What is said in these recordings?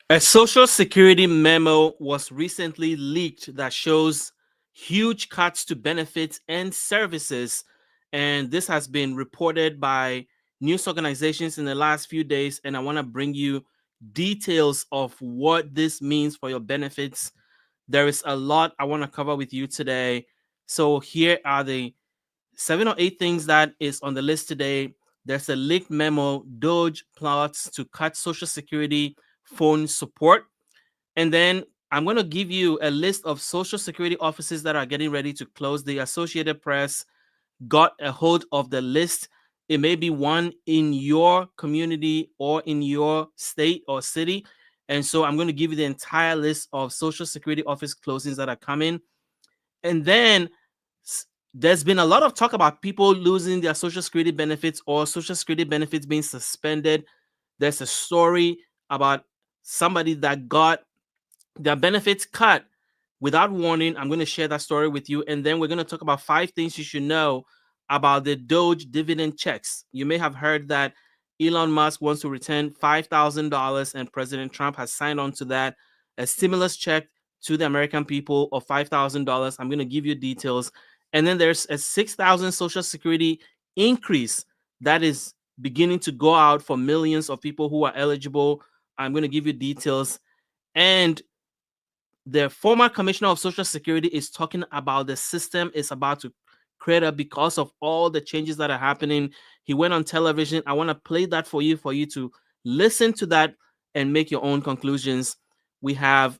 A Social Security memo was recently leaked that shows huge cuts to benefits and services. And this has been reported by news organizations in the last few days. And I want to bring you details of what this means for your benefits. There is a lot I want to cover with you today. So here are the 7 or 8 things that is on the list today. There's a leaked memo. DOGE plots to cut Social Security phone support. And then I'm going to give you a list of Social Security offices that are getting ready to close. The Associated Press got a hold of the list. It may be one in your community or in your state or city. And so I'm going to give you the entire list of Social Security office closings that are coming. And then there's been a lot of talk about people losing their Social Security benefits or Social Security benefits being suspended. There's a story about somebody that got their benefits cut without warning. I'm going to share that story with you. And then we're going to talk about 5 things you should know about the DOGE dividend checks. You may have heard that Elon Musk wants to return $5,000 and President Trump has signed on to that, a stimulus check to the American people of $5,000. I'm going to give you details. And then there's a 6,000 Social Security increase that is beginning to go out for millions of people who are eligible. I'm going to give you details. And the former commissioner of Social Security is talking about the system is about to crater because of all the changes that are happening. He went on television. I want to play that for you to listen to that and make your own conclusions. We have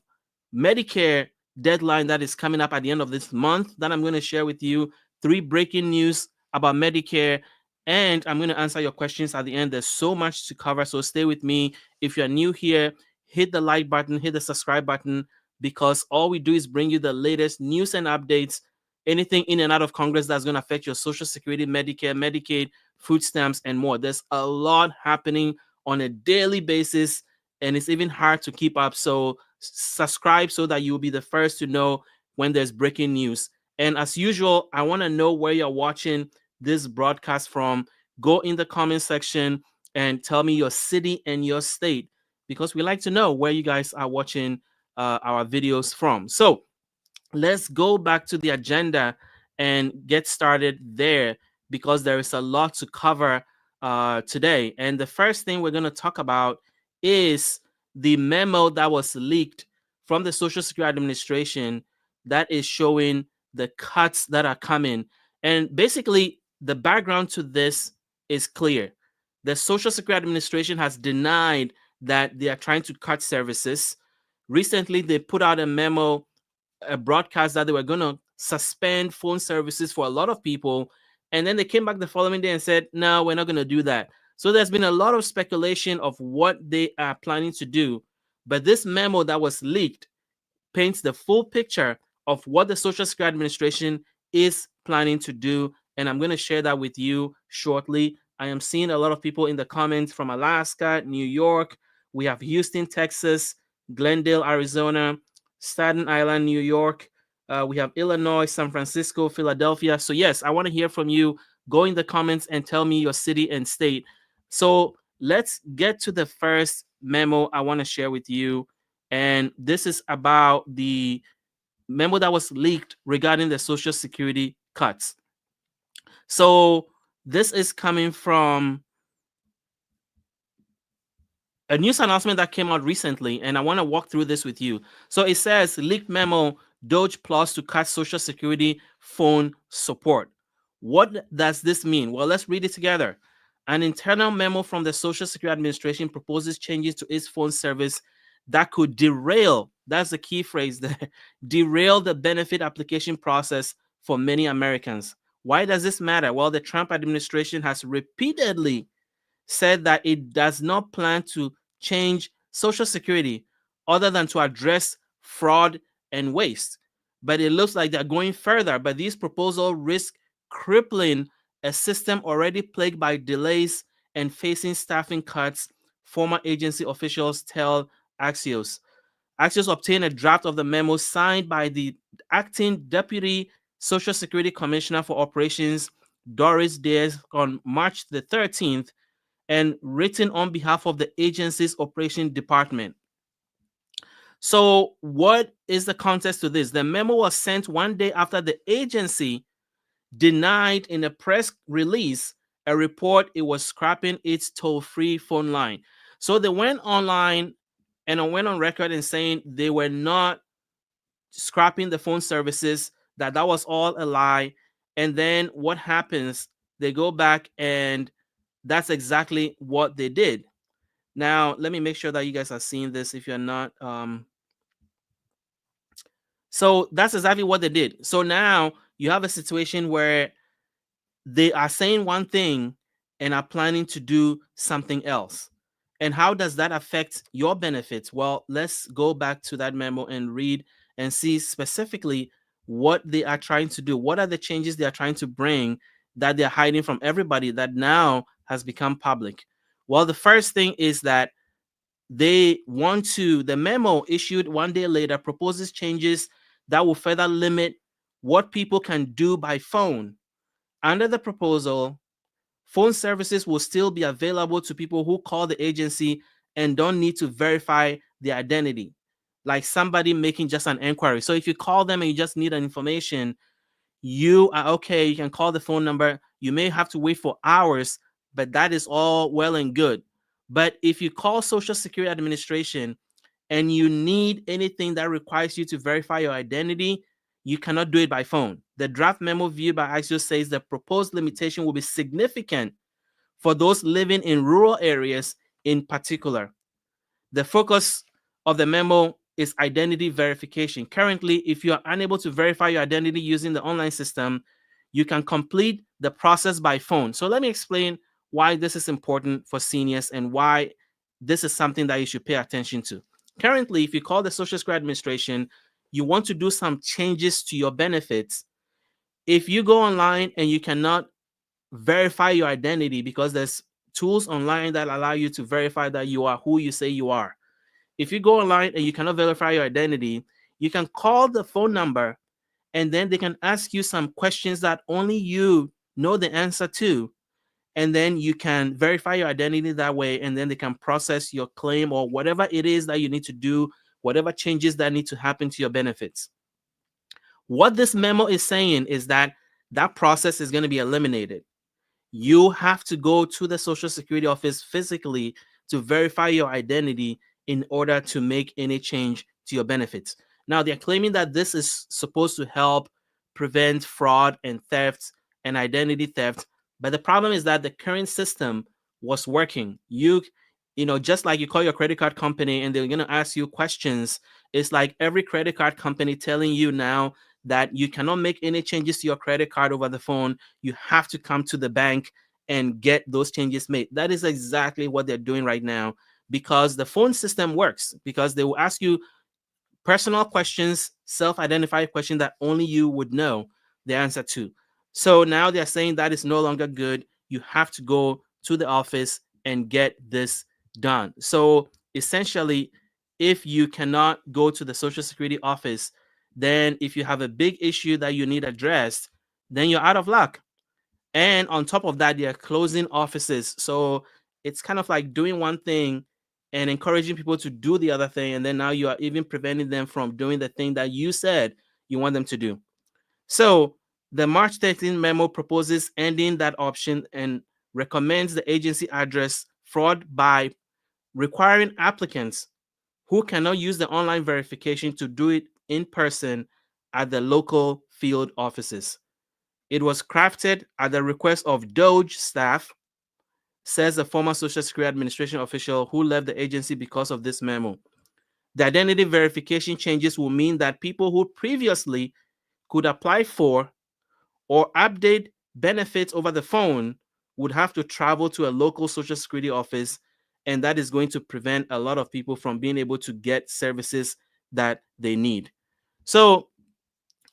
Medicare deadline that is coming up at the end of this month that I'm going to share with you. 3 breaking news about Medicare, and I'm going to answer your questions at the end. There's so much to cover, so stay with me. If you're new here, hit the like button, hit the subscribe button, because all we do is bring you the latest news and updates, anything in and out of Congress that's going to affect your Social Security, Medicare, Medicaid, food stamps, and more. There's a lot happening on a daily basis, and it's even hard to keep up. So subscribe so that you'll be the first to know when there's breaking news. And as usual, I want to know where you're watching this broadcast from. Go in the comment section and tell me your city and your state, because we like to know where you guys are watching our videos from. So let's go back to the agenda and get started there, because there is a lot to cover today. And the first thing we're going to talk about is the memo that was leaked from the Social Security Administration that is showing the cuts that are coming. And basically, the background to this is clear. The Social Security Administration has denied that they are trying to cut services. Recently, they put out a memo, a broadcast that they were going to suspend phone services for a lot of people. And then they came back the following day and said, no, we're not going to do that. So there's been a lot of speculation of what they are planning to do. But this memo that was leaked paints the full picture of what the Social Security Administration is planning to do. And I'm going to share that with you shortly. I am seeing a lot of people in the comments from Alaska, New York. We have Houston, Texas, Glendale, Arizona, Staten Island, New York. We have Illinois, San Francisco, Philadelphia. So yes, I want to hear from you. Go in the comments and tell me your city and state. So let's get to the first memo I want to share with you. And this is about the memo that was leaked regarding the Social Security cuts. So this is coming from a news announcement that came out recently, and I want to walk through this with you. So it says, leaked memo, DOGE plus to cut Social Security phone support. What does this mean? Well, let's read it together. An internal memo from the Social Security Administration proposes changes to its phone service that could derail, that's the key phrase there, derail the benefit application process for many Americans. Why does this matter? Well, the Trump administration has repeatedly said that it does not plan to change Social Security other than to address fraud and waste. But it looks like they're going further. But these proposals risk crippling a system already plagued by delays and facing staffing cuts, former agency officials tell Axios. Axios obtained a draft of the memo signed by the acting Deputy Social Security Commissioner for Operations, Doris Diaz, on March the 13th, and written on behalf of the agency's operation department. So, what is the context to this? The memo was sent one day after the agency denied in a press release a report it was scrapping its toll-free phone line. So they went online and went on record and saying they were not scrapping the phone services, that was all a lie. And then what happens? They go back and that's exactly what they did. Now, let me make sure that you guys are seeing this if you're not. So that's exactly what they did. So now you have a situation where they are saying one thing and are planning to do something else. And how does that affect your benefits? Well, let's go back to that memo and read and see specifically what they are trying to do. What are the changes they are trying to bring that they're hiding from everybody that now has become public? Well, the first thing is that the memo issued one day later proposes changes that will further limit what people can do by phone. Under the proposal, phone services will still be available to people who call the agency and don't need to verify their identity, like somebody making just an inquiry. So if you call them and you just need an information, you are okay. You can call the phone number. You may have to wait for hours, but that is all well and good. But if you call Social Security Administration and you need anything that requires you to verify your identity, you cannot do it by phone. The draft memo viewed by Axios says the proposed limitation will be significant for those living in rural areas in particular. The focus of the memo is identity verification. Currently, if you are unable to verify your identity using the online system, you can complete the process by phone. So let me explain why this is important for seniors and why this is something that you should pay attention to. Currently, if you call the Social Security Administration, you want to do some changes to your benefits. If you go online and you cannot verify your identity, because there's tools online that allow you to verify that you are who you say you are. If you go online and you cannot verify your identity, you can call the phone number and then they can ask you some questions that only you know the answer to. And then you can verify your identity that way, and then they can process your claim or whatever it is that you need to do, whatever changes that need to happen to your benefits. What this memo is saying is that that process is going to be eliminated. You have to go to the Social Security office physically to verify your identity in order to make any change to your benefits. Now, they're claiming that this is supposed to help prevent fraud and theft and identity theft. But the problem is that the current system was working. Just like you call your credit card company and they're going to ask you questions, it's like every credit card company telling you now that you cannot make any changes to your credit card over the phone. You have to come to the bank and get those changes made. That is exactly what they're doing right now, because the phone system works, because they will ask you personal questions, self-identified questions that only you would know the answer to. So now they're saying that is no longer good. You have to go to the office and get this done. So essentially, if you cannot go to the Social Security office, then if you have a big issue that you need addressed, then you're out of luck. And on top of that, they're closing offices. So it's kind of like doing one thing and encouraging people to do the other thing. And then now you are even preventing them from doing the thing that you said you want them to do. So the March 13 memo proposes ending that option and recommends the agency address fraud by requiring applicants who cannot use the online verification to do it in person at the local field offices. It was crafted at the request of DOGE staff, says a former Social Security Administration official who left the agency because of this memo. The identity verification changes will mean that people who previously could apply for or update benefits over the phone would have to travel to a local Social Security office, and that is going to prevent a lot of people from being able to get services that they need. So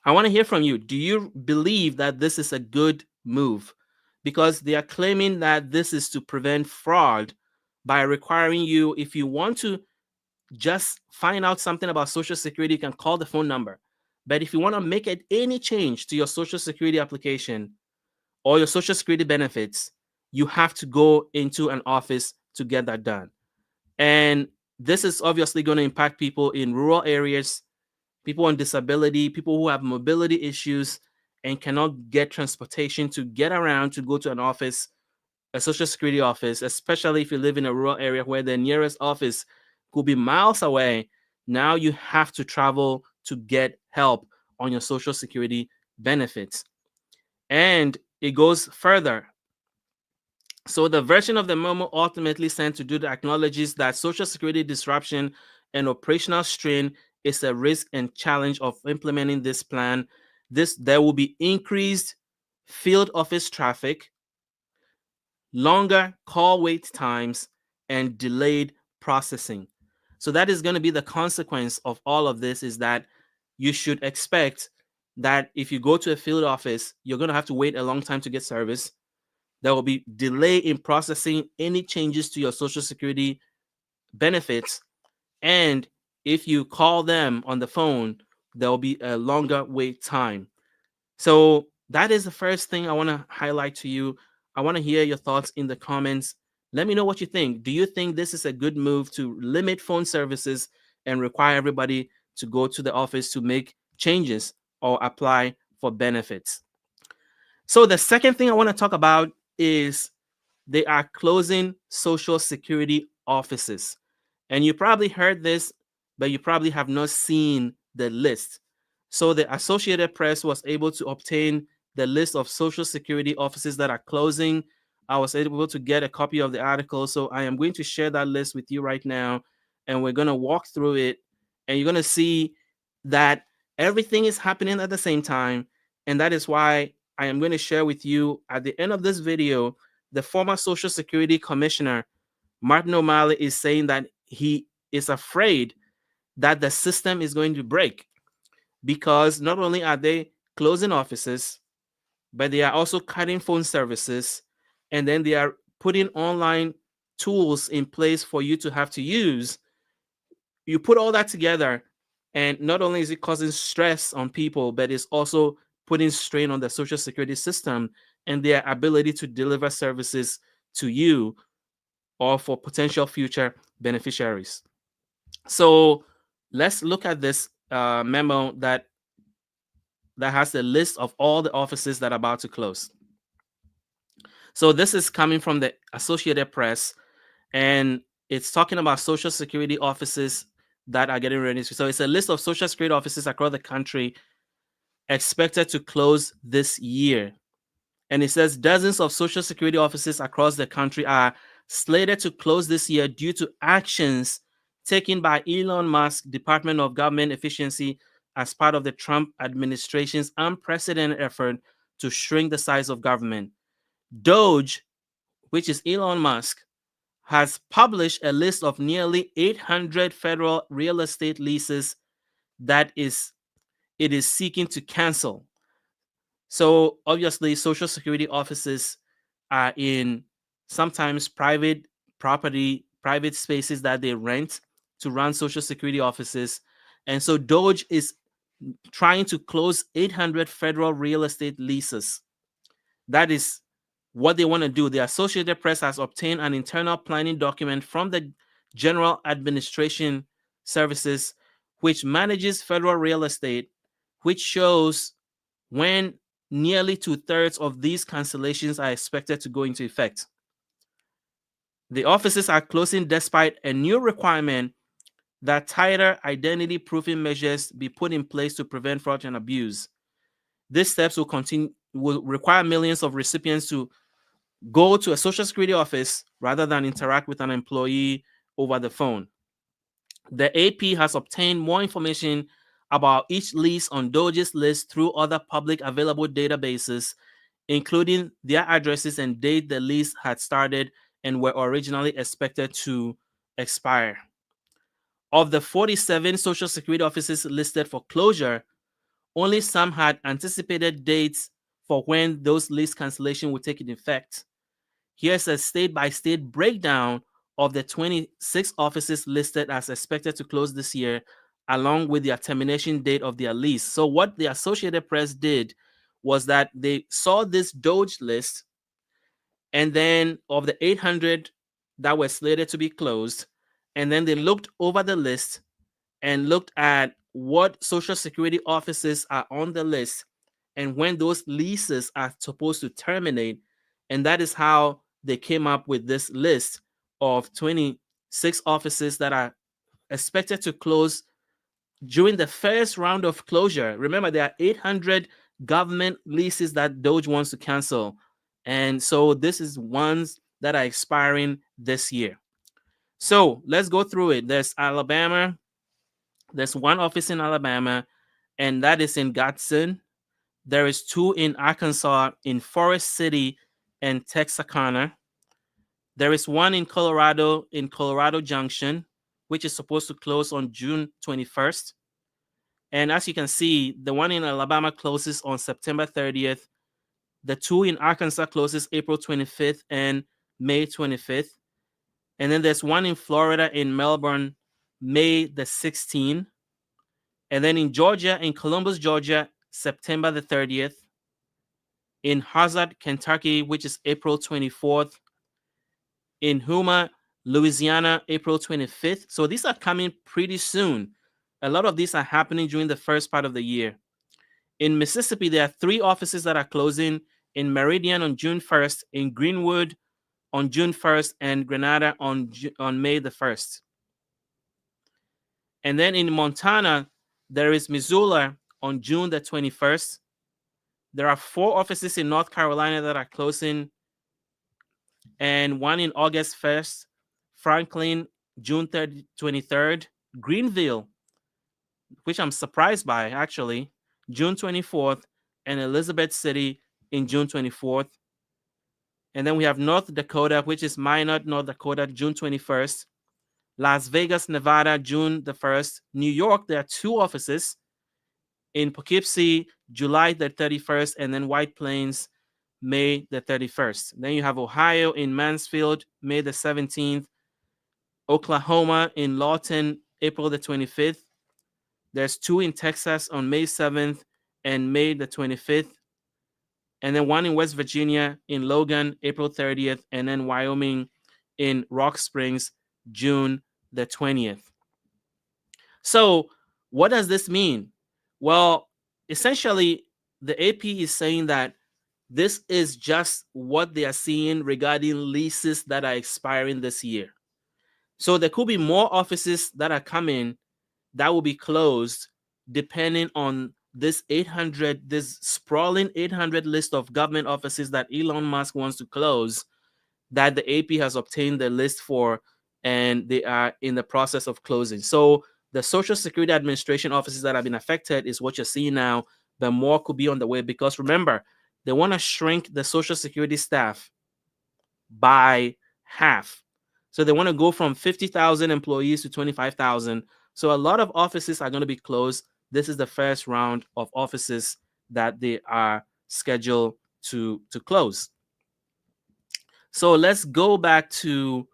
I want to hear from you. Do you believe that this is a good move? Because they are claiming that this is to prevent fraud by requiring you, if you want to just find out something about Social Security, you can call the phone number. But if you want to make any change to your Social Security application or your Social Security benefits, you have to go into an office to get that done. And This is obviously going to impact people in rural areas, people on disability, people who have mobility issues and cannot get transportation to get around to go to an office, a social security office, especially if you live in a rural area where the nearest office could be miles away. Now you have to travel to get help on your social security benefits. And it goes further. So the version of the memo ultimately sent to DOGE acknowledges that social security disruption and operational strain is a risk and challenge of implementing this plan. There will be increased field office traffic, longer call wait times, and delayed processing. So that is going to be the consequence of all of this, is that you should expect that if you go to a field office, you're going to have to wait a long time to get service. There will be delay in processing any changes to your social security benefits. And if you call them on the phone, there will be a longer wait time. So that is the first thing I want to highlight to you. I want to hear your thoughts in the comments. Let me know what you think. Do you think this is a good move to limit phone services and require everybody to go to the office to make changes or apply for benefits? So the second thing I want to talk about is they are closing social security offices. And you probably heard this, but you probably have not seen the list. So the Associated Press was able to obtain the list of social security offices that are closing. I was able to get a copy of the article. So I am going to share that list with you right now. And we're going to walk through it. And you're going to see that everything is happening at the same time. And that is why I am going to share with you at the end of this video, the former Social Security Commissioner, Martin O'Malley, is saying that he is afraid that the system is going to break, because not only are they closing offices, but they are also cutting phone services, and then they are putting online tools in place for you to have to use. You put all that together, and not only is it causing stress on people, but it's also putting strain on the social security system and their ability to deliver services to you or for potential future beneficiaries. So let's look at this memo that has the list of all the offices that are about to close. So this is coming from the Associated Press, and it's talking about social security offices that are getting ready. So it's a list of social security offices across the country expected to close this year. And it says dozens of social security offices across the country are slated to close this year due to actions taken by Elon Musk's Department of Government Efficiency as part of the Trump administration's unprecedented effort to shrink the size of government. DOGE, which is Elon Musk, has published a list of nearly 800 federal real estate leases that it is seeking to cancel. So obviously, social security offices are in sometimes private property, private spaces that they rent to run social security offices. And so DOGE is trying to close 800 federal real estate leases. That is what they want to do. The Associated Press has obtained an internal planning document from the General Administration Services, which manages federal real estate, which shows when nearly 2/3 of these cancellations are expected to go into effect. The offices are closing despite a new requirement that tighter identity proofing measures be put in place to prevent fraud and abuse. These steps will require millions of recipients to go to a social security office rather than interact with an employee over the phone. The AP has obtained more information about each lease on DOGE's list through other public available databases, including their addresses and date the lease had started and were originally expected to expire. Of the 47 social security offices listed for closure, only some had anticipated dates for when those lease cancellation would take effect. Here's a state-by-state breakdown of the 26 offices listed as expected to close this year, along with their termination date of their lease. So what the Associated Press did was that they saw this DOGE list, and then of the 800 that were slated to be closed, and then they looked over the list and looked at what Social Security offices are on the list and when those leases are supposed to terminate. And that is how they came up with this list of 26 offices that are expected to close during the first round of closure. Remember, there are 800 government leases that DOGE wants to cancel. And so this is ones that are expiring this year. So let's go through it. There's Alabama. There's one office in Alabama, and that is in Gadsden. There is two in Arkansas, in Forest City and Texarkana. There is one in Colorado Junction, which is supposed to close on June 21st. And as you can see, the one in Alabama closes on September 30th. The two in Arkansas closes April 25th and May 25th. And then there's one in Florida in Melbourne, May the 16th. And then in Georgia, in Columbus, Georgia, September the 30th. In Hazard, Kentucky, which is April 24th. In Houma, Louisiana, April 25th. So these are coming pretty soon. A lot of these are happening during the first part of the year. In Mississippi, there are three offices that are closing: in Meridian on June 1st, in Greenwood on June 1st, and Grenada on May the 1st. And then in Montana, there is Missoula on June the 21st. There are four offices in North Carolina that are closing, and one in August 1st, Franklin, June 23rd, Greenville, which I'm surprised by actually, June 24th, and Elizabeth City in June 24th. And then we have North Dakota, which is Minot, North Dakota, June 21st. Las Vegas, Nevada, June the 1st. New York, there are two offices in Poughkeepsie, July the 31st, and then White Plains, May the 31st. Then you have Ohio in Mansfield, May the 17th. Oklahoma in Lawton, April the 25th. There's two in Texas on May 7th and May the 25th. And then one in West Virginia in Logan, April 30th. And then Wyoming in Rock Springs, June the 20th. So what does this mean? Well, essentially, the AP is saying that this is just what they are seeing regarding leases that are expiring this year. So there could be more offices that are coming that will be closed depending on this sprawling 800 list of government offices that Elon Musk wants to close, that the AP has obtained the list for, and they are in the process of closing. So the Social Security Administration offices that have been affected is what you're seeing now, but more could be on the way, because remember, they want to shrink the Social Security staff by half. So they want to go from 50,000 employees to 25,000. So a lot of offices are going to be closed. This is the first round of offices that they are scheduled to close. So let's go back to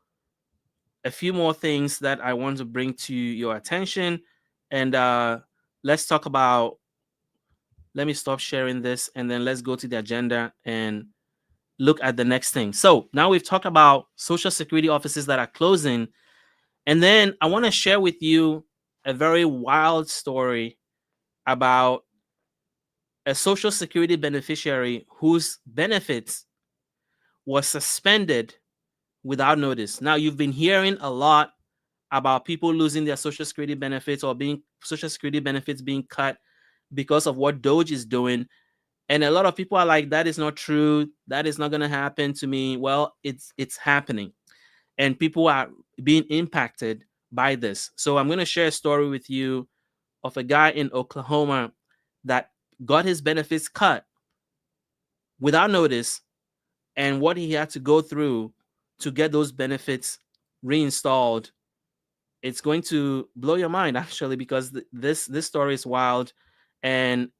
a few more things that I want to bring to your attention. And let's talk about, let me stop sharing this, and then let's go to the agenda and look at the next thing. So now we've talked about Social Security offices that are closing. And then I want to share with you a very wild story about a Social Security beneficiary whose benefits was suspended without notice. Now, you've been hearing a lot about people losing their Social Security benefits or Social Security benefits being cut because of what DOGE is doing. And a lot of people are like, that is not true. That is not going to happen to me. Well, it's happening. And people are being impacted by this. So I'm going to share a story with you of a guy in Oklahoma that got his benefits cut without notice, and what he had to go through to get those benefits reinstalled. It's going to blow your mind, actually, because this story is wild, and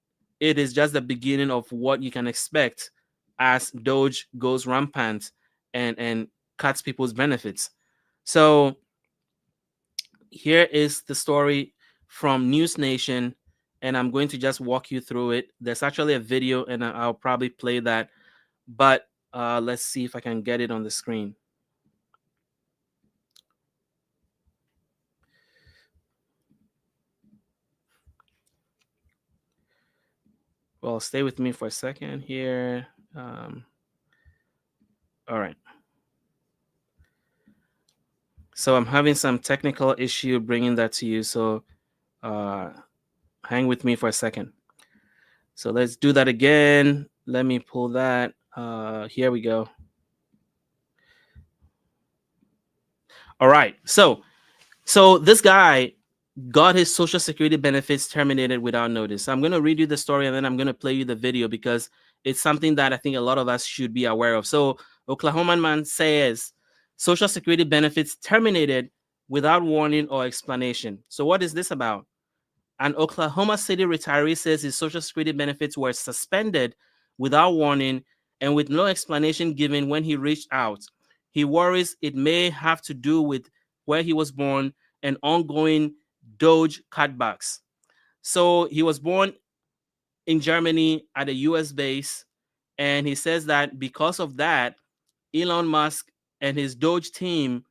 it is just the beginning of what you can expect as DOGE goes rampant and cuts people's benefits. So here is the story from News Nation, and I'm going to just walk you through it. There's actually a video, and I'll probably play that, but let's see if I can get it on the screen. Well, stay with me for a second here. All right. So I'm having some technical issue bringing that to you. So hang with me for a second. So let's do that again. Let me pull that. Here we go. All right. So this guy got his Social Security benefits terminated without notice. I'm going to read you the story and then I'm going to play you the video because it's something that I think a lot of us should be aware of. So Oklahoma man says Social Security benefits terminated without warning or explanation. So what is this about? An Oklahoma City retiree says his Social Security benefits were suspended without warning and with no explanation given when he reached out. He worries it may have to do with where he was born and ongoing DOGE cutbacks. So he was born in Germany at a US base, and he says that because of that, Elon Musk and his DOGE team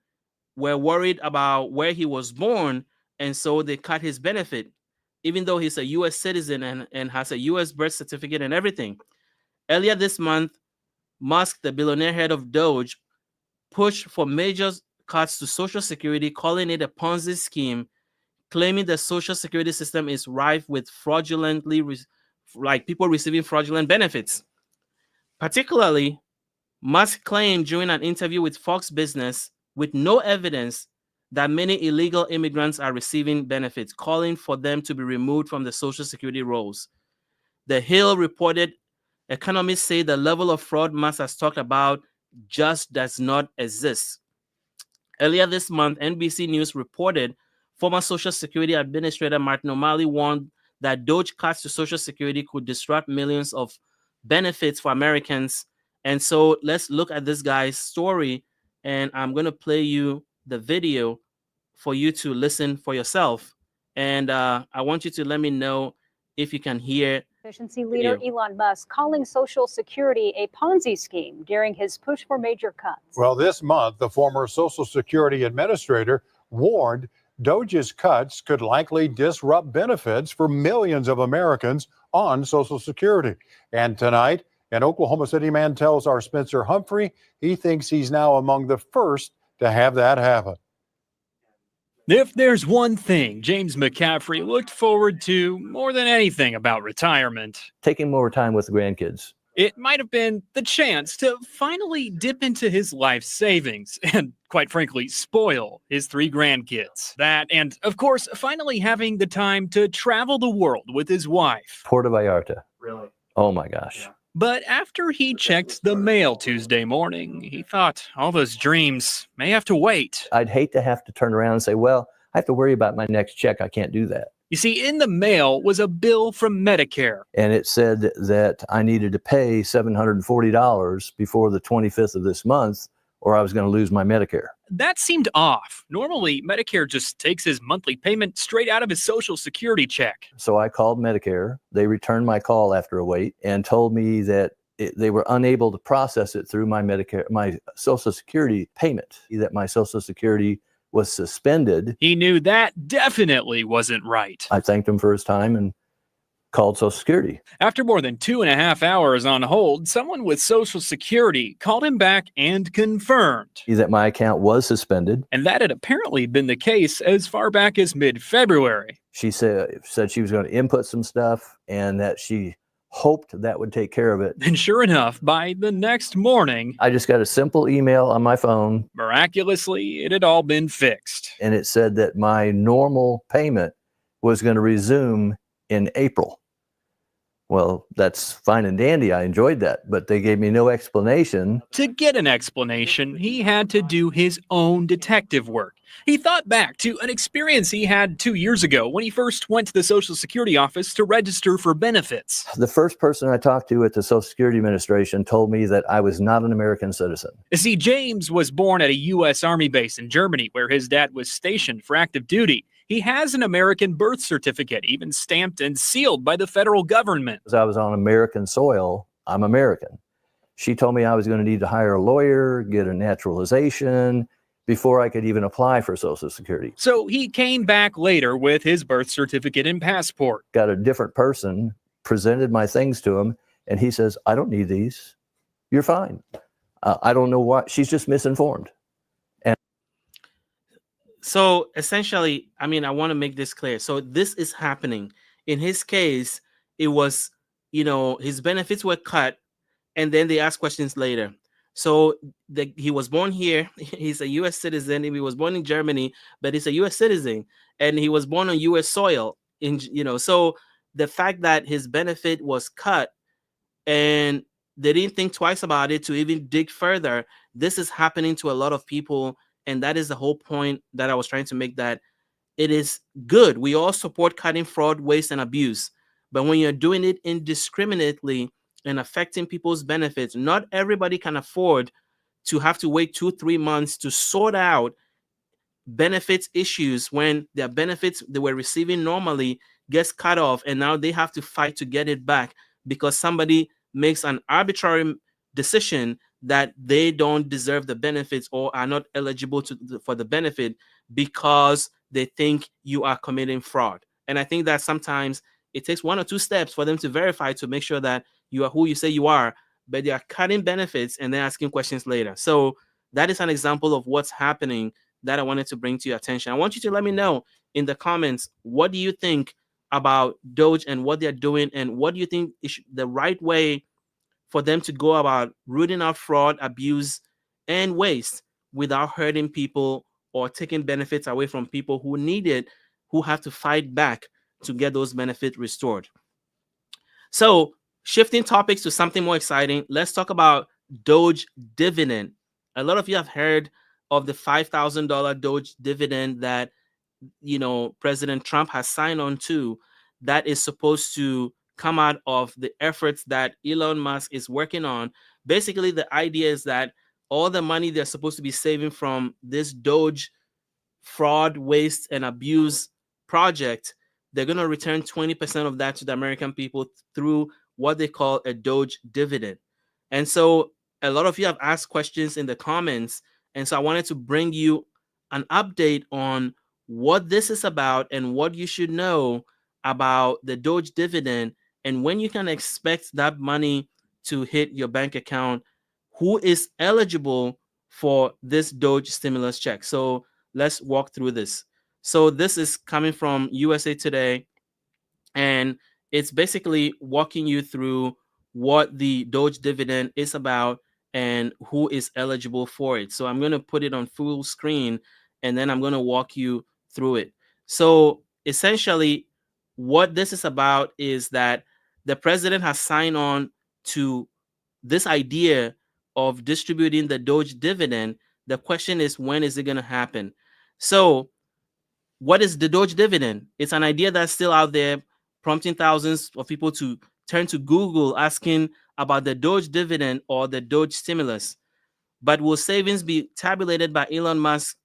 were worried about where he was born, and so they cut his benefit, even though he's a US citizen and has a US birth certificate and everything. Earlier this month, Musk, the billionaire head of DOGE, pushed for major cuts to Social Security, calling it a Ponzi scheme, claiming the Social Security system is rife with people receiving fraudulent benefits. Particularly, Musk claimed during an interview with Fox Business, with no evidence, that many illegal immigrants are receiving benefits, calling for them to be removed from the Social Security rolls. The Hill reported economists say the level of fraud Musk has talked about just does not exist. Earlier this month, NBC News reported former Social Security Administrator Martin O'Malley warned that DOGE cuts to Social Security could disrupt millions of benefits for Americans. And so let's look at this guy's story, and I'm going to play you the video for you to listen for yourself. And I want you to let me know if you can hear. Efficiency leader Elon Musk calling Social Security a Ponzi scheme during his push for major cuts. Well, this month, the former Social Security administrator warned DOGE's cuts could likely disrupt benefits for millions of Americans on Social Security. And tonight, an Oklahoma City man tells our Spencer Humphrey he thinks he's now among the first to have that happen. If there's one thing James McCaffrey looked forward to more than anything about retirement, taking more time with the grandkids. It might have been the chance to finally dip into his life savings and, quite frankly, spoil his 3 grandkids. That, and of course, finally having the time to travel the world with his wife. Puerto Vallarta. Really? Oh my gosh. Yeah. But after he checked the mail Tuesday morning, he thought all those dreams may have to wait. I'd hate to have to turn around and say, well, I have to worry about my next check. I can't do that. You see, in the mail was a bill from Medicare. And it said that I needed to pay $740 before the 25th of this month, or I was going to lose my Medicare. That seemed off. Normally, Medicare just takes his monthly payment straight out of his Social Security check. So I called Medicare. They returned my call after a wait and told me that they were unable to process it through my Medicare, my Social Security payment, that my Social Security was suspended. He knew that definitely wasn't right. I thanked him for his time and called Social Security. After more than 2.5 hours on hold, someone with Social Security called him back and confirmed that my account was suspended. And that had apparently been the case as far back as mid-February. She said she was going to input some stuff and that she hoped that would take care of it. And sure enough, by the next morning, I just got a simple email on my phone. Miraculously, it had all been fixed. And it said that my normal payment was going to resume in April. Well, that's fine and dandy. I enjoyed that, but they gave me no explanation. To get an explanation, he had to do his own detective work. He thought back to an experience he had 2 years ago when he first went to the Social Security office to register for benefits. The first person I talked to at the Social Security Administration told me that I was not an American citizen. You see, James was born at a U.S. Army base in Germany where his dad was stationed for active duty. He has an American birth certificate, even stamped and sealed by the federal government. As I was on American soil, I'm American. She told me I was going to need to hire a lawyer, get a naturalization, before I could even apply for Social Security. So he came back later with his birth certificate and passport. Got a different person presented my things to him, and he says, I don't need these. You're fine. I don't know why. She's just misinformed. So essentially, I mean, I want to make this clear. So this is happening. In his case, it was, his benefits were cut, and then they asked questions later. So he was born here. He's a U.S. citizen. He was born in Germany, but he's a U.S. citizen, and he was born on U.S. soil. So the fact that his benefit was cut, and they didn't think twice about it to even dig further. This is happening to a lot of people, and that is the whole point that I was trying to make, that it is good. We all support cutting fraud, waste, and abuse. But when you're doing it indiscriminately and affecting people's benefits, not everybody can afford to have to wait 2-3 months to sort out benefits issues when their benefits they were receiving normally gets cut off, and now they have to fight to get it back because somebody makes an arbitrary decision that they don't deserve the benefits or are not eligible for the benefit because they think you are committing fraud. And I think that sometimes it takes 1 or 2 steps for them to verify to make sure that you are who you say you are, but they are cutting benefits and then asking questions later. So that is an example of what's happening that I wanted to bring to your attention. I want you to let me know in the comments, what do you think about DOGE and what they're doing, and what do you think is the right way for them to go about rooting out fraud, abuse, and waste without hurting people or taking benefits away from people who need it, who have to fight back to get those benefits restored. So shifting topics to something more exciting, let's talk about DOGE dividend. A lot of you have heard of the $5,000 DOGE dividend that President Trump has signed on to, that is supposed to come out of the efforts that Elon Musk is working on. Basically, the idea is that all the money they're supposed to be saving from this DOGE fraud, waste, and abuse project, they're going to return 20% of that to the American people through what they call a DOGE dividend. And so a lot of you have asked questions in the comments, and so I wanted to bring you an update on what this is about and what you should know about the DOGE dividend and when you can expect that money to hit your bank account, who is eligible for this DOGE stimulus check. So let's walk through this. So this is coming from USA Today, and it's basically walking you through what the DOGE dividend is about and who is eligible for it. So I'm going to put it on full screen, and then I'm going to walk you through it. So essentially, what this is about is that the president has signed on to this idea of distributing the DOGE dividend. The question is, when is it going to happen? So what is the DOGE dividend? It's an idea that's still out there, prompting thousands of people to turn to Google asking about the DOGE dividend or the DOGE stimulus. But will savings be tabulated by Elon Musk,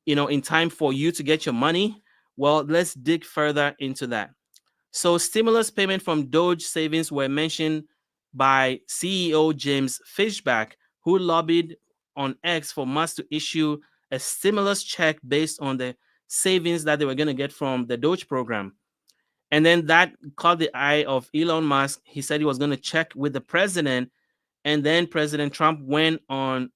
in time for you to get your money? Well, let's dig further into that. So stimulus payment from DOGE savings were mentioned by CEO James Fishback, who lobbied on X for Musk to issue a stimulus check based on the savings that they were going to get from the DOGE program. And then that caught the eye of Elon Musk. He said he was going to check with the president. And then President Trump went on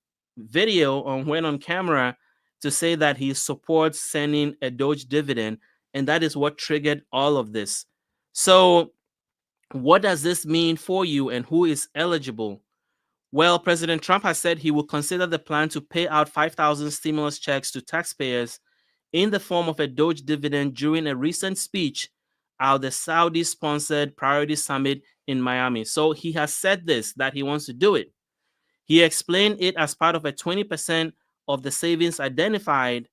camera to say that he supports sending a DOGE dividend. And that is what triggered all of this. So what does this mean for you, and who is eligible? Well, President Trump has said he will consider the plan to pay out 5,000 stimulus checks to taxpayers in the form of a DOGE dividend during a recent speech at the Saudi-sponsored Priority Summit in Miami. So he has said this, that he wants to do it. He explained it as part of a 20% of the savings identified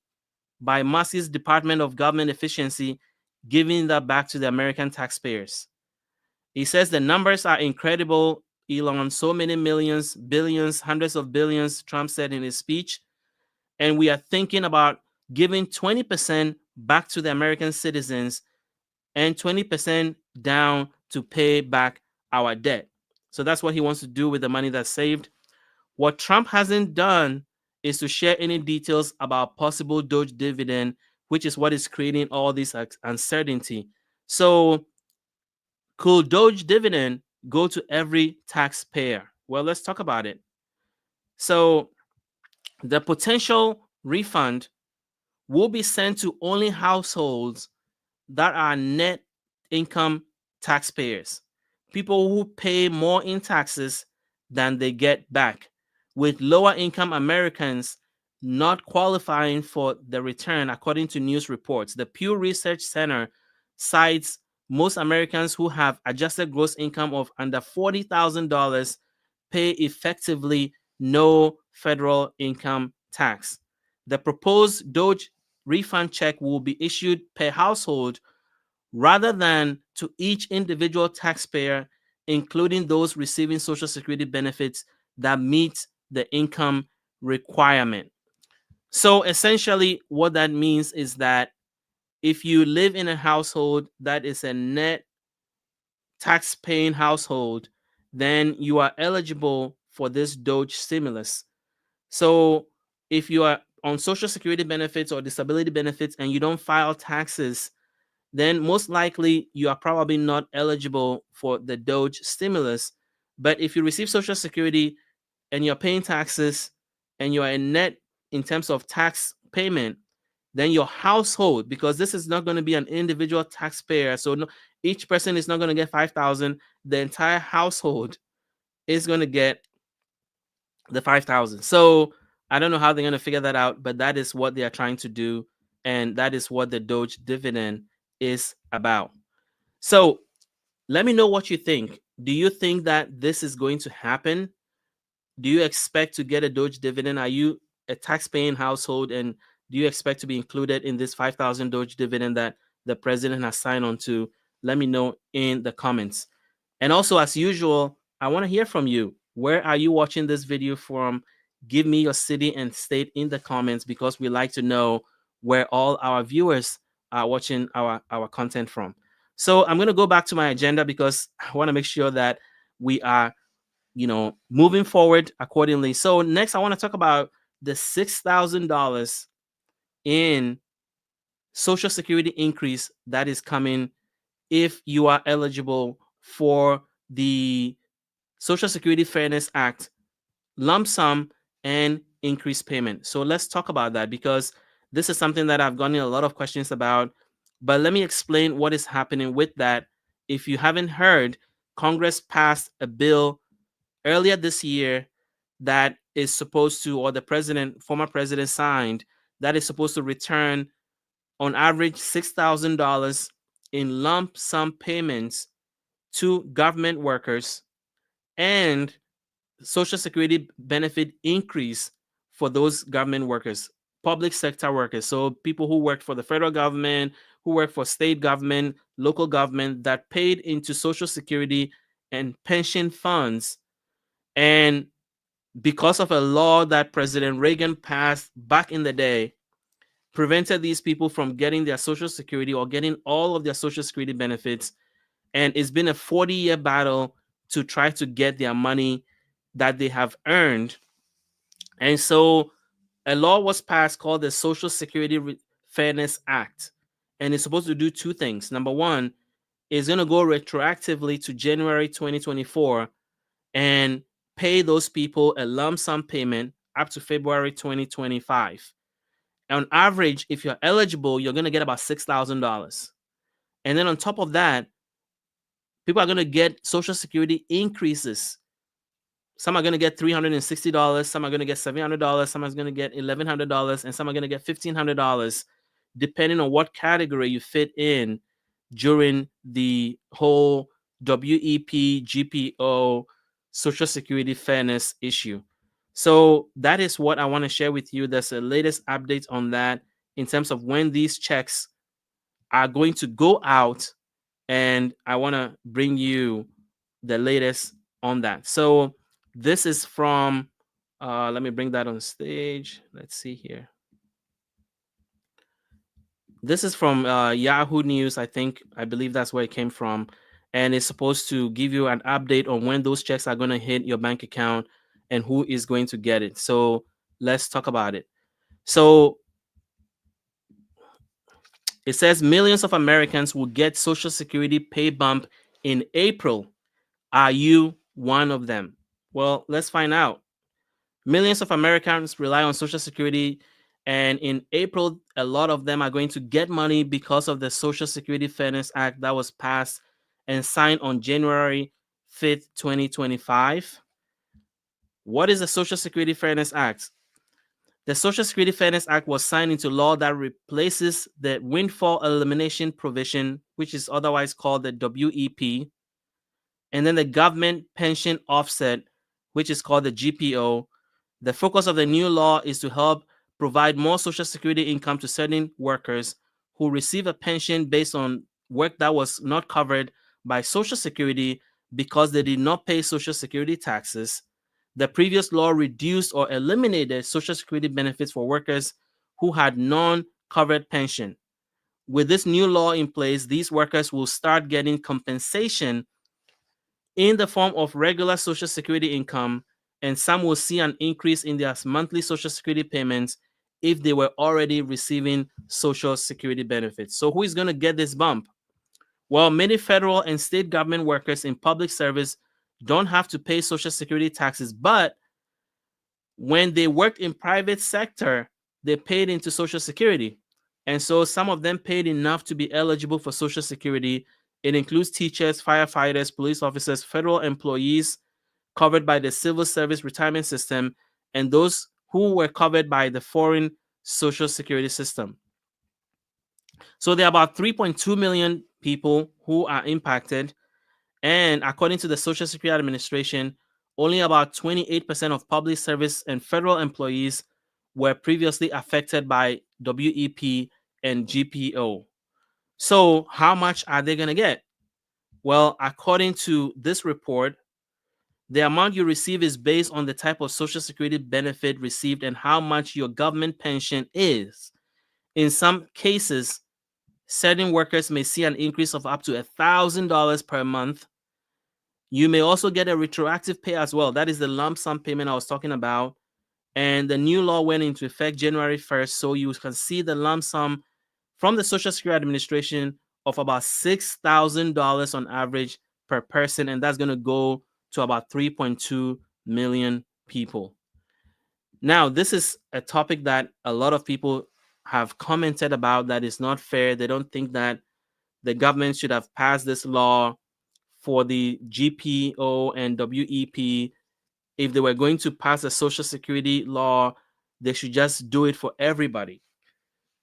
by Musk's Department of Government Efficiency, giving that back to the American taxpayers. He says the numbers are incredible, Elon. So many millions, billions, hundreds of billions, Trump said in his speech. And we are thinking about giving 20% back to the American citizens and 20% down to pay back our debt. So that's what he wants to do with the money that's saved. What Trump hasn't done is to share any details about possible DOGE dividend, which is what is creating all this uncertainty. So Could DOGE dividend go to every taxpayer? Well, let's talk about it. So the potential refund will be sent to only households that are net income taxpayers, people who pay more in taxes than they get back, with lower income Americans not qualifying for the return, according to news reports. The Pew Research Center cites most Americans who have adjusted gross income of under $40,000 pay effectively no federal income tax. The proposed DOGE refund check will be issued per household rather than to each individual taxpayer, including those receiving Social Security benefits that meet the income requirement. So essentially, what that means is that if you live in a household that is a net tax-paying household, then you are eligible for this DOGE stimulus. So if you are on Social Security benefits or disability benefits and you don't file taxes, then most likely you are probably not eligible for the DOGE stimulus. But if you receive Social Security and you're paying taxes and you are in net in terms of tax payment, then your household, because this is not going to be an individual taxpayer, so no, each person is not going to get $5,000. The entire household is going to get the $5,000. So I don't know how they're going to figure that out, but that is what they are trying to do, and that is what the DOGE dividend is about. So let me know what you think. Do you think that this is going to happen? Do you expect to get a DOGE dividend? Are you a tax-paying household, and do you expect to be included in this $5,000 DOGE dividend that the president has signed on to? Let me know in the comments. And also, as usual, I want to hear from you. Where are you watching this video from? Give me your city and state in the comments, because we like to know where all our viewers are watching our content from. So I'm going to go back to my agenda because I want to make sure that we are moving forward accordingly. So next, I want to talk about the $6,000 in Social Security increase that is coming if you are eligible for the Social Security Fairness Act lump sum and increased payment. So let's talk about that, because this is something that I've gotten a lot of questions about. But let me explain what is happening with that. If you haven't heard, Congress passed a bill earlier this year that is supposed to, or the former president signed, that is supposed to return on average $6,000 in lump sum payments to government workers and Social Security benefit increase for those government workers, public sector workers. So people who work for the federal government, who work for state government, local government, that paid into Social Security and pension funds. And because of a law that President Reagan passed back in the day, prevented these people from getting their Social Security or getting all of their Social Security benefits. And it's been a 40-year battle to try to get their money that they have earned. And so a law was passed called the Social Security Fairness Act. And it's supposed to do two things. Number one, it's going to go retroactively to January 2024 and pay those people a lump sum payment up to February 2025. On average, if you're eligible, you're going to get about $6,000. And then on top of that, people are going to get Social Security increases. Some are going to get $360, some are going to get $700, some are going to get $1,100, and some are going to get $1,500, depending on what category you fit in during the whole WEP, GPO, Social Security fairness issue. So that is what I want to share with you. There's a latest update on that in terms of when these checks are going to go out, and I want to bring you the latest on that. So this is from, let me bring that on stage. Let's see here. This is from Yahoo News. I believe that's where it came from. And it's supposed to give you an update on when those checks are going to hit your bank account and who is going to get it. So let's talk about it. So it says millions of Americans will get Social Security pay bump in April. Are you one of them? Well, let's find out. Millions of Americans rely on Social Security, and in April, a lot of them are going to get money because of the Social Security Fairness Act that was passed and signed on January 5th, 2025. What is the Social Security Fairness Act? The Social Security Fairness Act was signed into law that replaces the windfall elimination provision, which is otherwise called the WEP, and then the government pension offset, which is called the GPO. The focus of the new law is to help provide more Social Security income to certain workers who receive a pension based on work that was not covered by Social Security because they did not pay Social Security taxes. The previous law reduced or eliminated Social Security benefits for workers who had non-covered pension. With this new law in place, these workers will start getting compensation in the form of regular Social Security income, and some will see an increase in their monthly Social Security payments if they were already receiving Social Security benefits. So who is going to get this bump? Well, many federal and state government workers in public service don't have to pay Social Security taxes, but when they worked in private sector, they paid into Social Security. And so some of them paid enough to be eligible for Social Security. It includes teachers, firefighters, police officers, federal employees covered by the civil service retirement system, and those who were covered by the foreign Social Security system. So there are about 3.2 million people who are impacted. And according to the Social Security Administration, only about 28% of public service and federal employees were previously affected by WEP and GPO. So how much are they going to get? Well, according to this report, the amount you receive is based on the type of Social Security benefit received and how much your government pension is. In some cases, certain workers may see an increase of up to $1,000 per month. You may also get a retroactive pay as well. That is the lump sum payment I was talking about. And the new law went into effect January 1st. So you can see the lump sum from the Social Security Administration of about $6,000 on average per person. And that's going to go to about 3.2 million people. Now, this is a topic that a lot of people have commented about that is not fair. They don't think that the government should have passed this law for the GPO and WEP. If they were going to pass a Social Security law, they should just do it for everybody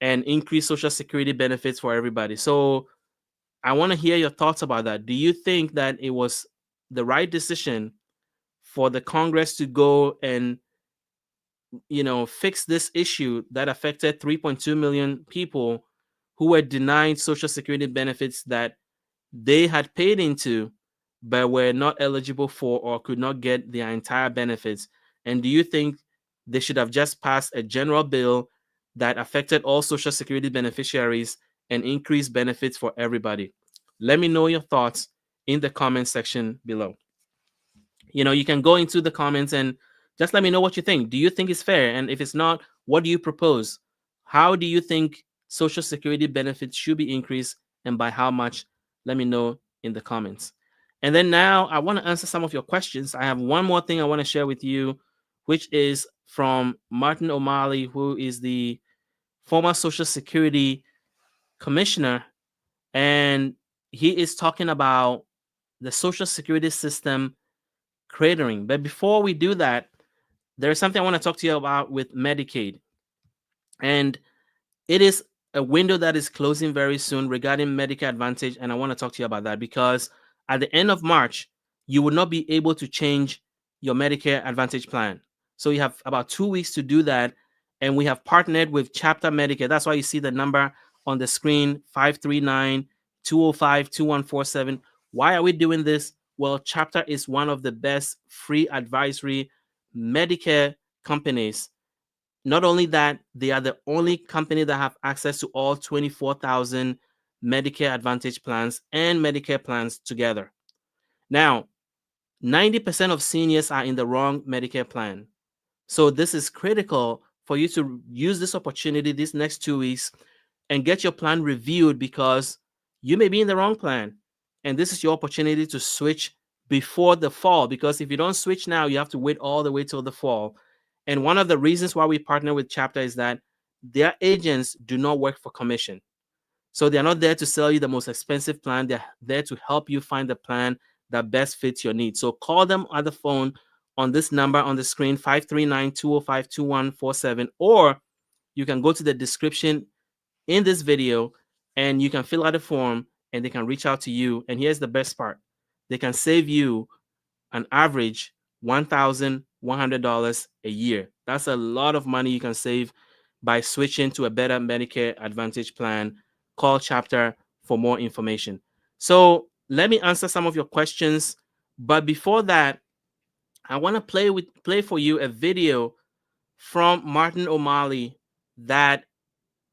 and increase Social Security benefits for everybody. So I want to hear your thoughts about that. Do you think that it was the right decision for the Congress to go and fix this issue that affected 3.2 million people who were denied Social Security benefits that they had paid into but were not eligible for or could not get their entire benefits? And do you think they should have just passed a general bill that affected all Social Security beneficiaries and increased benefits for everybody? Let me know your thoughts in the comment section below. You can go into the comments and just let me know what you think. Do you think it's fair? And if it's not, what do you propose? How do you think Social Security benefits should be increased, and by how much? Let me know in the comments. And then now I want to answer some of your questions. I have one more thing I want to share with you, which is from Martin O'Malley, who is the former Social Security commissioner. And he is talking about the Social Security system cratering. But before we do that, there's something I want to talk to you about with Medicaid. And it is a window that is closing very soon regarding Medicare Advantage. And I want to talk to you about that because at the end of March, you will not be able to change your Medicare Advantage plan. So you have about 2 weeks to do that. And we have partnered with Chapter Medicare. That's why you see the number on the screen, 539-205-2147. Why are we doing this? Well, Chapter is one of the best free advisory Medicare companies. Not only that, they are the only company that have access to all 24,000 Medicare Advantage plans and Medicare plans together. Now, 90% of seniors are in the wrong Medicare plan. So this is critical for you to use this opportunity these next 2 weeks and get your plan reviewed because you may be in the wrong plan. And this is your opportunity to switch before the fall, because if you don't switch now, you have to wait all the way till the fall. And one of the reasons why we partner with Chapter is that their agents do not work for commission. So they're not there to sell you the most expensive plan. They're there to help you find the plan that best fits your needs. So call them on the phone on this number on the screen, 539-205-2147, or you can go to the description in this video and you can fill out a form and they can reach out to you. And here's the best part. They can save you an average $1,100 a year. That's a lot of money you can save by switching to a better Medicare Advantage plan. Call Chapter for more information. So let me answer some of your questions. But before that, I want to play for you a video from Martin O'Malley that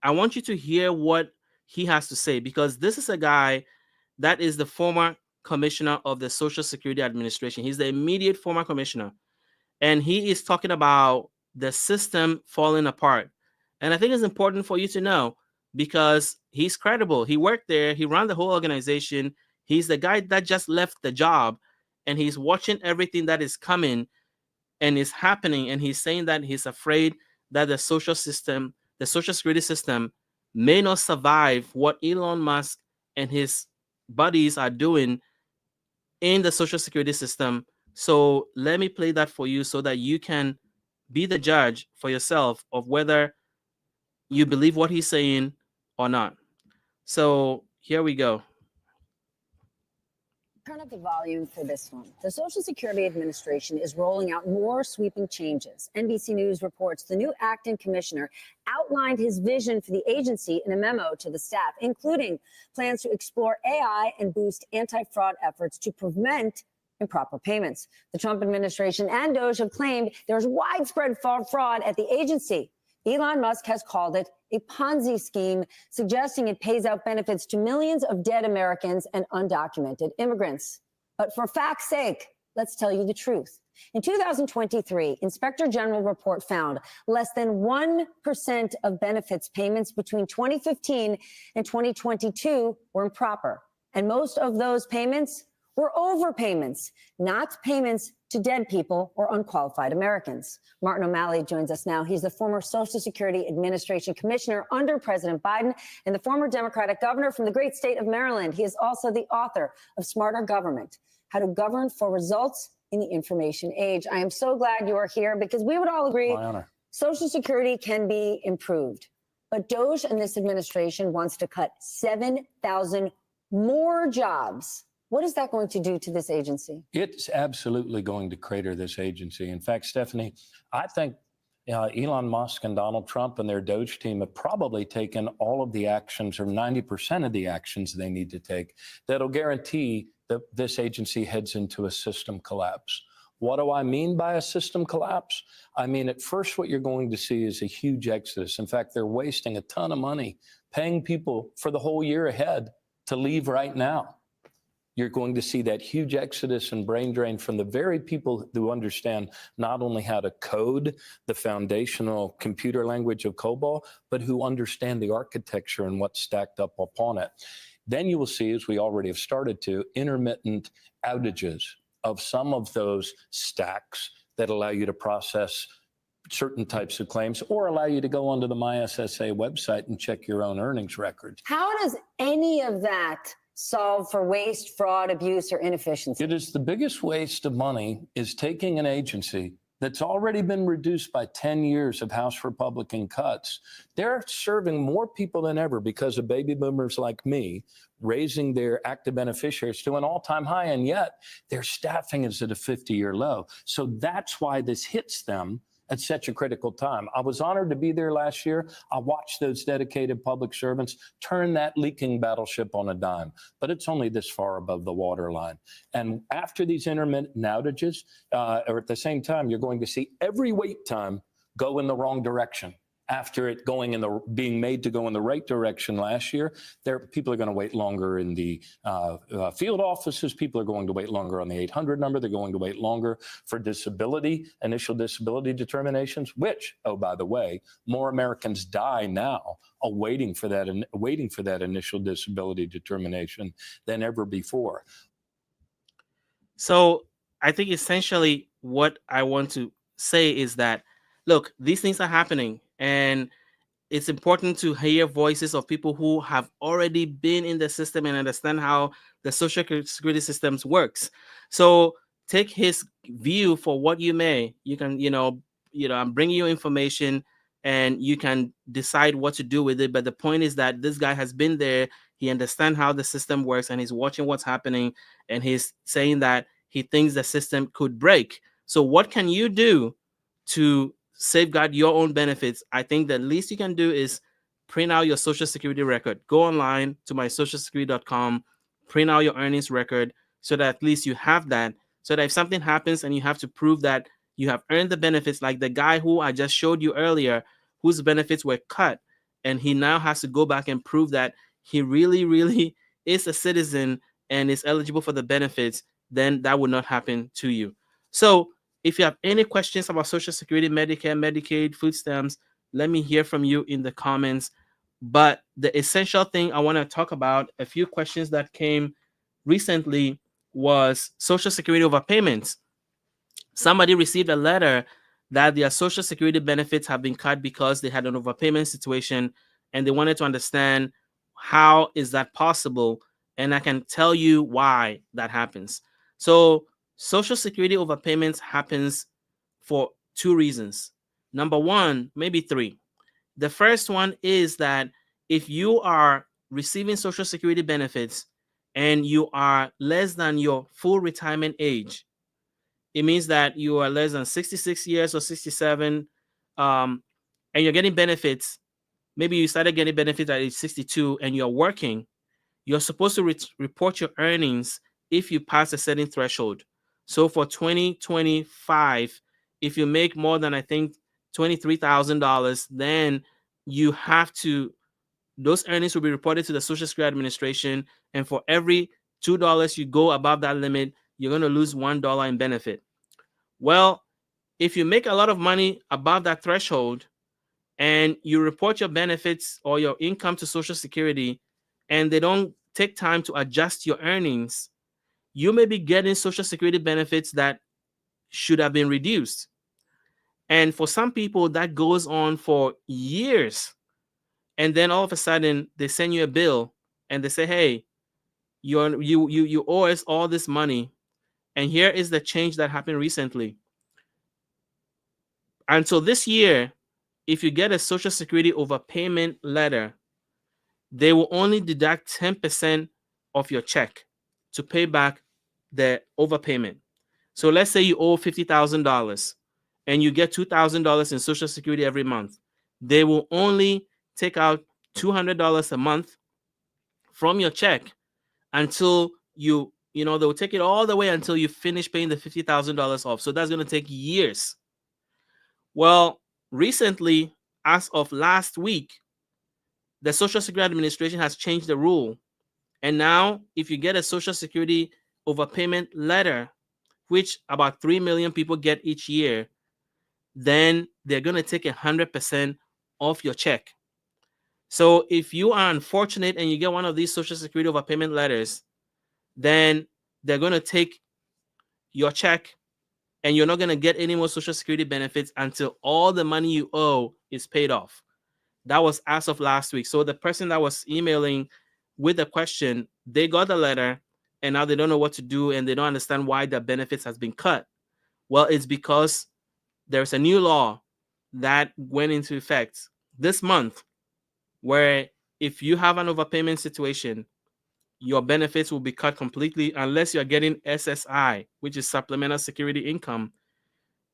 I want you to hear what he has to say, because this is a guy that is the former commissioner of the Social Security Administration. He's the immediate former commissioner, and he is talking about the system falling apart. And I think it's important for you to know, because he's credible. He worked there. He ran the whole organization. He's the guy that just left the job, and he's watching everything that is coming and is happening. And he's saying that he's afraid that the social security system may not survive what Elon Musk and his buddies are doing in the social security system. So let me play that for you so that you can be the judge for yourself of whether you believe what he's saying or not. So here we go. Turn up the volume for this one. The Social Security Administration is rolling out more sweeping changes. NBC News reports the new acting commissioner outlined his vision for the agency in a memo to the staff, including plans to explore AI and boost anti-fraud efforts to prevent improper payments. The Trump administration and DOGE have claimed there's widespread fraud at the agency. Elon Musk has called it a Ponzi scheme, suggesting it pays out benefits to millions of dead Americans and undocumented immigrants. But for fact's sake, let's tell you the truth. In 2023, Inspector General report found less than 1% of benefits payments between 2015 and 2022 were improper. And most of those payments were overpayments, not payments to dead people or unqualified Americans. Martin O'Malley joins us now. He's the former Social Security Administration commissioner under President Biden and the former Democratic governor from the great state of Maryland. He is also the author of Smarter Government, How to Govern for Results in the Information Age. I am so glad you are here, because we would all agree Social Security can be improved. But DOGE and this administration wants to cut 7,000 more jobs. What is that going to do to this agency? It's absolutely going to crater this agency. In fact, Stephanie, I think Elon Musk and Donald Trump and their DOGE team have probably taken all of the actions, or 90% of the actions they need to take, that'll guarantee that this agency heads into a system collapse. What do I mean by a system collapse? I mean, at first, what you're going to see is a huge exodus. In fact, they're wasting a ton of money paying people for the whole year ahead to leave right now. You're going to see that huge exodus and brain drain from the very people who understand not only how to code the foundational computer language of COBOL, but who understand the architecture and what's stacked up upon it. Then you will see, as we already have started to, intermittent outages of some of those stacks that allow you to process certain types of claims, or allow you to go onto the MySSA website and check your own earnings records. How does any of that solve for waste, fraud, abuse, or inefficiency? It is the biggest waste of money is taking an agency that's already been reduced by 10 years of House Republican cuts. They're serving more people than ever because of baby boomers like me raising their active beneficiaries to an all-time high, and yet their staffing is at a 50-year low. So that's why this hits them at such a critical time. I was honored to be there last year. I watched those dedicated public servants turn that leaking battleship on a dime, but it's only this far above the waterline. And after these intermittent outages, or at the same time, you're going to see every wait time go in the wrong direction. after it being made to go in the right direction last year, people are going to wait longer in the field offices. People are going to wait longer on the 800 number. They're going to wait longer for initial disability determinations, which, oh, by the way, more Americans die now waiting for that initial disability determination than ever before. So I think essentially what I want to say is that, look, these things are happening, and it's important to hear voices of people who have already been in the system and understand how the social security systems works. So take his view for what you may. You can, I'm bringing you information and you can decide what to do with it. But the point is that this guy has been there. He understands how the system works, and he's watching what's happening, and he's saying that he thinks the system could break. So what can you do to safeguard your own benefits? I think the least you can do is print out your Social Security record. Go online to mysocialsecurity.com, print out your earnings record so that at least you have that, so that if something happens and you have to prove that you have earned the benefits, like the guy who I just showed you earlier, whose benefits were cut, and he now has to go back and prove that he really, really is a citizen and is eligible for the benefits, then that would not happen to you. So if you have any questions about Social Security, Medicare, Medicaid, food stamps, let me hear from you in the comments. But the essential thing I want to talk about, a few questions that came recently, was Social Security overpayments. Somebody received a letter that their Social Security benefits have been cut because they had an overpayment situation, and they wanted to understand how is that possible, and I can tell you why that happens. So Social Security overpayments happens for two reasons. Number one, maybe three. The first one is that if you are receiving Social Security benefits and you are less than your full retirement age, it means that you are less than 66 years or 67, and you're getting benefits. Maybe you started getting benefits at age 62 and you're working. You're supposed to report your earnings if you pass a certain threshold. So for 2025, if you make more than, I think, $23,000, then you have to, those earnings will be reported to the Social Security Administration. And for every $2 you go above that limit, you're going to lose $1 in benefit. Well, if you make a lot of money above that threshold and you report your benefits or your income to Social Security, and they don't take time to adjust your earnings, you may be getting Social Security benefits that should have been reduced. And for some people, that goes on for years. And then all of a sudden, they send you a bill and they say, hey, you owe us all this money. And here is the change that happened recently. Until this year, if you get a Social Security overpayment letter, they will only deduct 10% of your check to pay back the overpayment. So let's say you owe $50,000 and you get $2,000 in Social Security every month. They will only take out $200 a month from your check until they'll take it all the way until you finish paying the $50,000 off. So that's going to take years. Well, recently, as of last week, the Social Security Administration has changed the rule. And now, if you get a Social Security overpayment letter, which about 3 million people get each year, then they're going to take 100% off your check. So if you are unfortunate and you get one of these Social Security overpayment letters, then they're going to take your check and you're not going to get any more Social Security benefits until all the money you owe is paid off. That was as of last week. So the person that was emailing with the question, they got the letter and now they don't know what to do and they don't understand why their benefits has been cut. Well, it's because there's a new law that went into effect this month where if you have an overpayment situation, your benefits will be cut completely unless you're getting SSI, which is supplemental security income.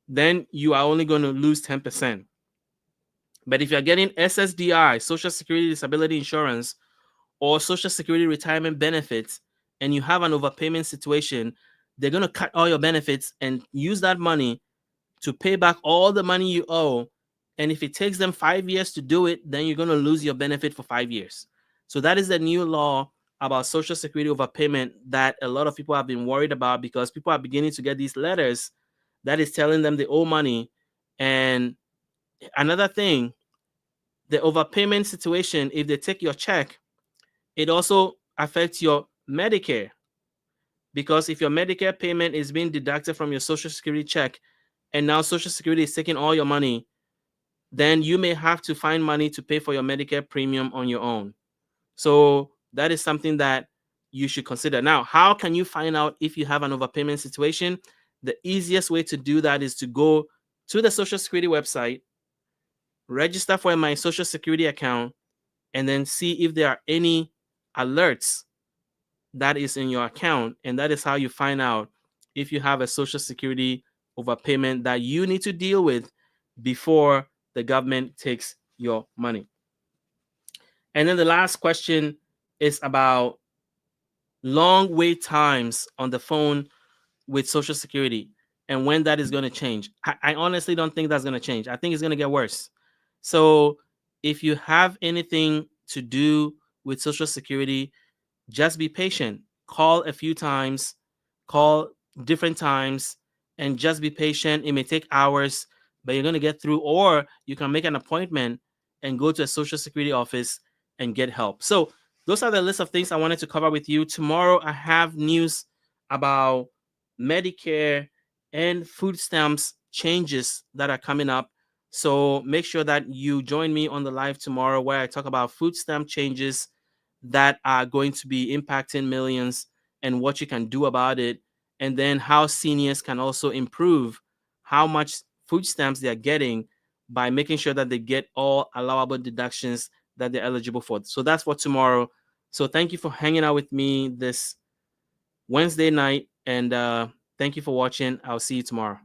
Then you are only going to lose 10%. But if you're getting SSDI, Social Security Disability Insurance, or Social Security Retirement Benefits, and you have an overpayment situation, they're going to cut all your benefits and use that money to pay back all the money you owe And if it takes them 5 years to do it, then you're going to lose your benefit for 5 years. So that is the new law about Social Security overpayment that a lot of people have been worried about, because people are beginning to get these letters that is telling them they owe money. And another thing, the overpayment situation, if they take your check, it also affects your Medicare. Because if your Medicare payment is being deducted from your Social Security check, and now Social Security is taking all your money, then you may have to find money to pay for your Medicare premium on your own. So that is something that you should consider. Now, how can you find out if you have an overpayment situation? The easiest way to do that is to go to the Social Security website, register for my Social Security account, and then see if there are any alerts that is in your account. And that is how you find out if you have a Social Security overpayment that you need to deal with before the government takes your money. And then the last question is about long wait times on the phone with Social Security and when that is going to change. I honestly don't think that's going to change. I think it's going to get worse. So if you have anything to do with Social Security, just be patient. Call a few times, call different times, and just be patient. It may take hours, but you're going to get through. Or you can make an appointment and go to a Social Security office and get help. So those are the list of things I wanted to cover with you. Tomorrow, I have news about Medicare and food stamps changes that are coming up. So make sure that you join me on the live tomorrow, where I talk about food stamp changes that are going to be impacting millions and what you can do about it. And then how seniors can also improve how much food stamps they are getting by making sure that they get all allowable deductions that they're eligible for. So that's for tomorrow. So thank you for hanging out with me this Wednesday night. And thank you for watching. I'll see you tomorrow.